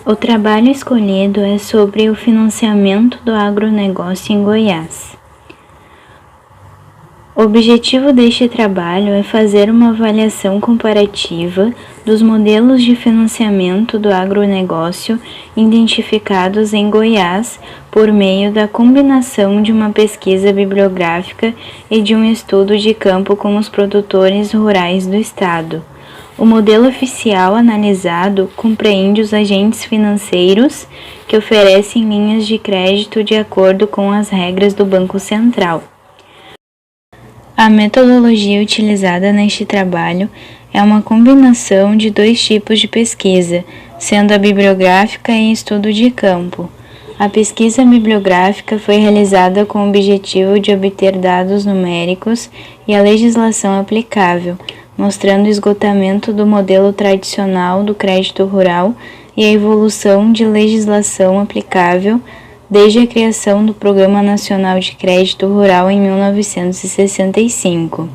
O trabalho escolhido é sobre o financiamento do agronegócio em Goiás. O objetivo deste trabalho é fazer uma avaliação comparativa dos modelos de financiamento do agronegócio identificados em Goiás por meio da combinação de uma pesquisa bibliográfica e de um estudo de campo com os produtores rurais do estado. O modelo oficial analisado compreende os agentes financeiros que oferecem linhas de crédito de acordo com as regras do Banco Central. A metodologia utilizada neste trabalho é uma combinação de dois tipos de pesquisa, sendo a bibliográfica e estudo de campo. A pesquisa bibliográfica foi realizada com o objetivo de obter dados numéricos e a legislação aplicável, mostrando o esgotamento do modelo tradicional do crédito rural e a evolução de legislação aplicável desde a criação do Programa Nacional de Crédito Rural em 1965.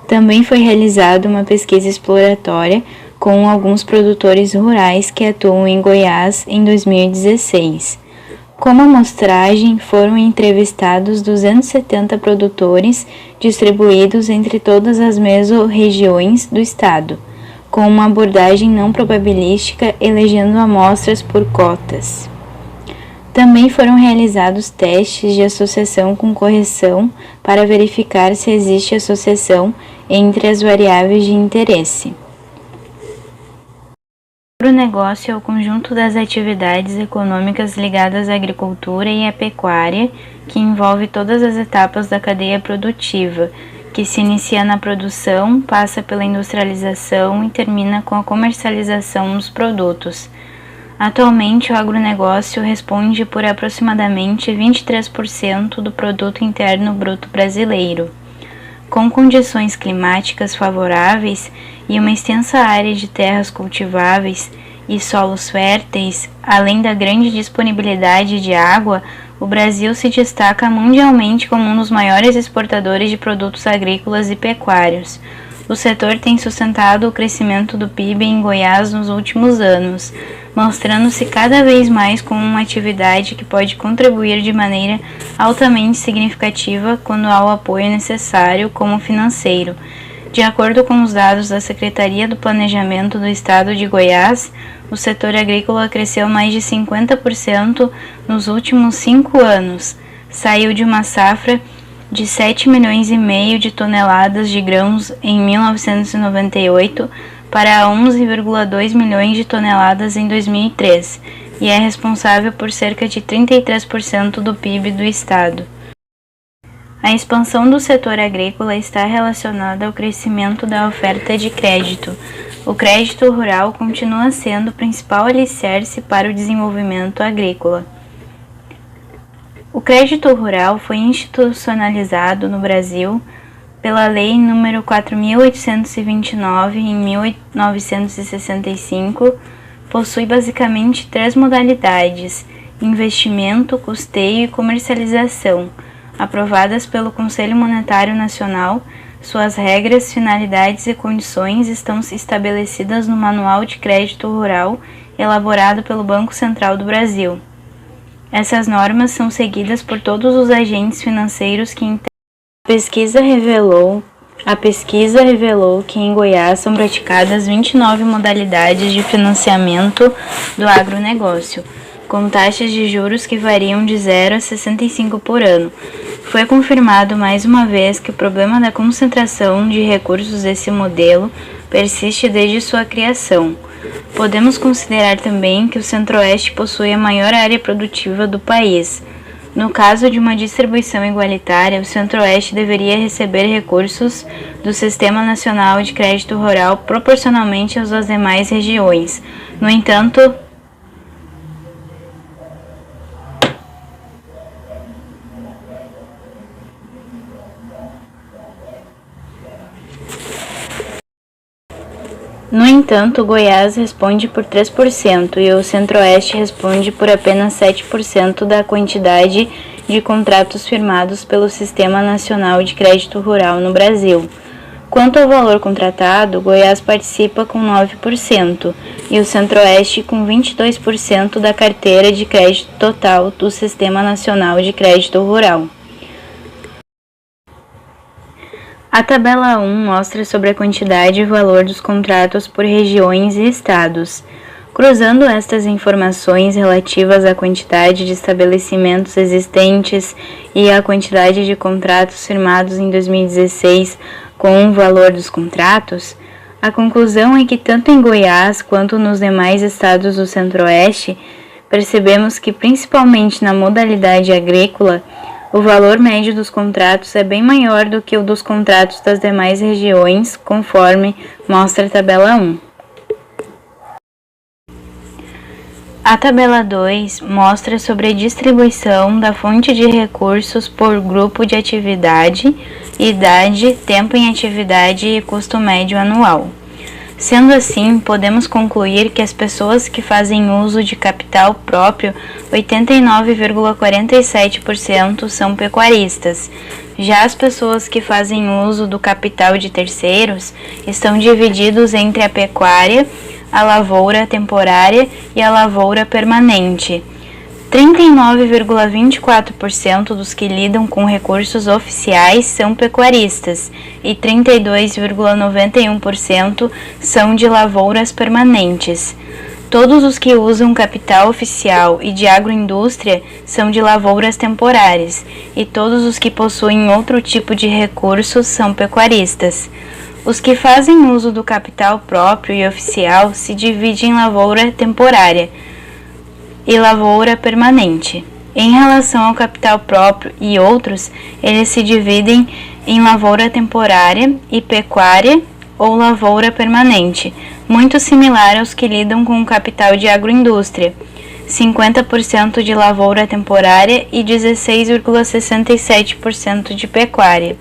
Também foi realizada uma pesquisa exploratória com alguns produtores rurais que atuam em Goiás em 2016. Como amostragem, foram entrevistados 270 produtores distribuídos entre todas as mesorregiões do estado, com uma abordagem não probabilística, elegendo amostras por cotas. Também foram realizados testes de associação com correção para verificar se existe associação entre as variáveis de interesse. O agronegócio é o conjunto das atividades econômicas ligadas à agricultura e à pecuária, que envolve todas as etapas da cadeia produtiva, que se inicia na produção, passa pela industrialização e termina com a comercialização dos produtos. Atualmente, o agronegócio responde por aproximadamente 23% do produto interno bruto brasileiro. Com condições climáticas favoráveis e uma extensa área de terras cultiváveis e solos férteis, além da grande disponibilidade de água, o Brasil se destaca mundialmente como um dos maiores exportadores de produtos agrícolas e pecuários. O setor tem sustentado o crescimento do PIB em Goiás nos últimos anos, mostrando-se cada vez mais como uma atividade que pode contribuir de maneira altamente significativa quando há o apoio necessário, como financeiro. De acordo com os dados da Secretaria do Planejamento do Estado de Goiás, o setor agrícola cresceu mais de 50% nos últimos 5 anos. Saiu de uma safra de 7,5 milhões de toneladas de grãos em 1998 para 11,2 milhões de toneladas em 2003 e é responsável por cerca de 33% do PIB do estado. A expansão do setor agrícola está relacionada ao crescimento da oferta de crédito. O crédito rural continua sendo o principal alicerce para o desenvolvimento agrícola. O crédito rural foi institucionalizado no Brasil pela Lei nº 4.829, em 1965, possui basicamente 3 modalidades: investimento, custeio e comercialização. Aprovadas pelo Conselho Monetário Nacional, suas regras, finalidades e condições estão estabelecidas no Manual de Crédito Rural, elaborado pelo Banco Central do Brasil. Essas normas são seguidas por todos os agentes financeiros que integram. A pesquisa revelou que em Goiás são praticadas 29 modalidades de financiamento do agronegócio, com taxas de juros que variam de 0 a 65 por ano. Foi confirmado mais uma vez que o problema da concentração de recursos desse modelo persiste desde sua criação. Podemos considerar também que o Centro-Oeste possui a maior área produtiva do país. No caso de uma distribuição igualitária, o Centro-Oeste deveria receber recursos do Sistema Nacional de Crédito Rural proporcionalmente às demais regiões. No entanto, Goiás responde por 3% e o Centro-Oeste responde por apenas 7% da quantidade de contratos firmados pelo Sistema Nacional de Crédito Rural no Brasil. Quanto ao valor contratado, Goiás participa com 9% e o Centro-Oeste com 22% da carteira de crédito total do Sistema Nacional de Crédito Rural. A tabela 1 mostra sobre a quantidade e valor dos contratos por regiões e estados. Cruzando estas informações relativas à quantidade de estabelecimentos existentes e à quantidade de contratos firmados em 2016 com o valor dos contratos, a conclusão é que tanto em Goiás quanto nos demais estados do Centro-Oeste, percebemos que principalmente na modalidade agrícola, o valor médio dos contratos é bem maior do que o dos contratos das demais regiões, conforme mostra a tabela 1. A tabela 2 mostra sobre a distribuição da fonte de recursos por grupo de atividade, idade, tempo em atividade e custo médio anual. Sendo assim, podemos concluir que as pessoas que fazem uso de capital próprio, 89,47% são pecuaristas. Já as pessoas que fazem uso do capital de terceiros estão divididos entre a pecuária, a lavoura temporária e a lavoura permanente. 39,24% dos que lidam com recursos oficiais são pecuaristas e 32,91% são de lavouras permanentes. Todos os que usam capital oficial e de agroindústria são de lavouras temporárias e todos os que possuem outro tipo de recursos são pecuaristas. Os que fazem uso do capital próprio e oficial se dividem em lavoura temporária e lavoura permanente. Em relação ao capital próprio e outros, eles se dividem em lavoura temporária e pecuária ou lavoura permanente, muito similar aos que lidam com o capital de agroindústria, 50% de lavoura temporária e 16,67% de pecuária.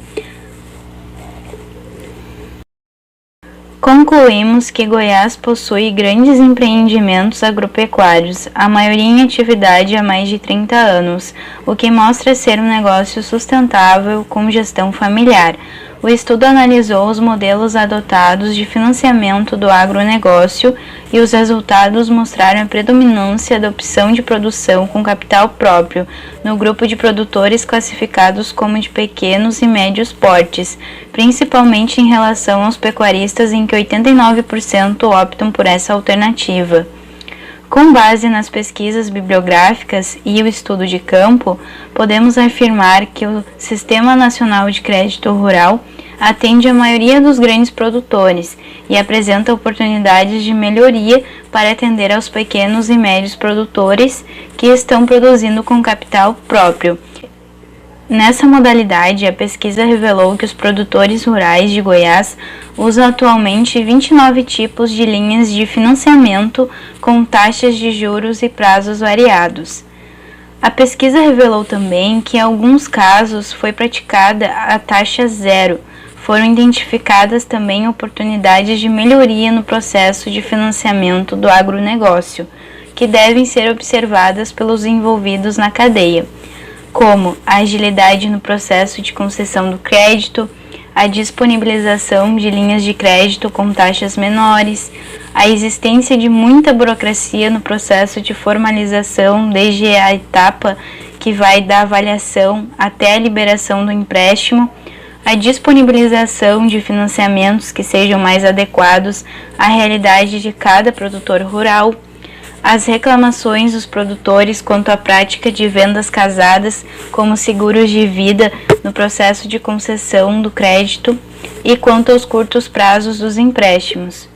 Concluímos que Goiás possui grandes empreendimentos agropecuários, a maioria em atividade há mais de 30 anos, o que mostra ser um negócio sustentável com gestão familiar. O estudo analisou os modelos adotados de financiamento do agronegócio e os resultados mostraram a predominância da opção de produção com capital próprio no grupo de produtores classificados como de pequenos e médios portes, principalmente em relação aos pecuaristas, em que 89% optam por essa alternativa. Com base nas pesquisas bibliográficas e o estudo de campo, podemos afirmar que o Sistema Nacional de Crédito Rural atende a maioria dos grandes produtores e apresenta oportunidades de melhoria para atender aos pequenos e médios produtores que estão produzindo com capital próprio. Nessa modalidade, a pesquisa revelou que os produtores rurais de Goiás usam atualmente 29 tipos de linhas de financiamento com taxas de juros e prazos variados. A pesquisa revelou também que em alguns casos foi praticada a taxa zero. Foram identificadas também oportunidades de melhoria no processo de financiamento do agronegócio, que devem ser observadas pelos envolvidos na cadeia, como a agilidade no processo de concessão do crédito, a disponibilização de linhas de crédito com taxas menores, a existência de muita burocracia no processo de formalização, desde a etapa que vai da avaliação até a liberação do empréstimo, a disponibilização de financiamentos que sejam mais adequados à realidade de cada produtor rural, as reclamações dos produtores quanto à prática de vendas casadas como seguros de vida no processo de concessão do crédito e quanto aos curtos prazos dos empréstimos.